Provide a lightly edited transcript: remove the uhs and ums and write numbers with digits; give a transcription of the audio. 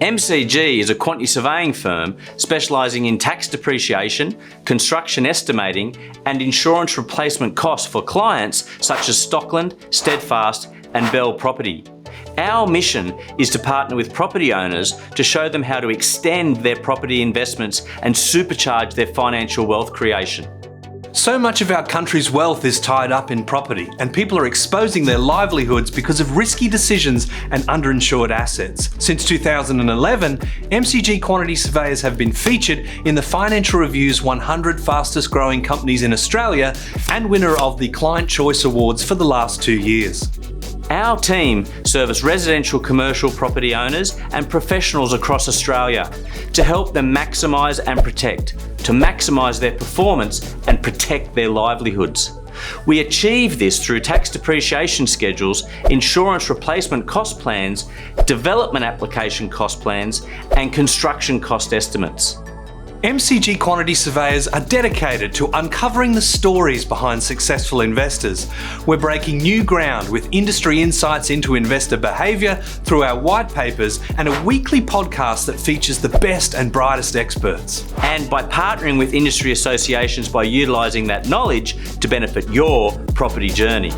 MCG is a quantity surveying firm specialising in tax depreciation, construction estimating and insurance replacement costs for clients such as Stockland, Steadfast and Bell Property. Our mission is to partner with property owners to show them how to extend their property investments and supercharge their financial wealth creation. So much of our country's wealth is tied up in property, and people are exposing their livelihoods because of risky decisions and underinsured assets. Since 2011, MCG Quantity Surveyors have been featured in the Financial Review's 100 Fastest Growing Companies in Australia and winner of the Client Choice Awards for the last 2 years. Our team service residential commercial property owners and professionals across Australia to help them maximise and protect, to maximise their performance and protect their livelihoods. We achieve this through tax depreciation schedules, insurance replacement cost plans, development application cost plans and construction cost estimates. MCG Quantity Surveyors are dedicated to uncovering the stories behind successful investors. We're breaking new ground with industry insights into investor behaviour through our white papers and a weekly podcast that features the best and brightest experts. And by partnering with industry associations by utilising that knowledge to benefit your property journey.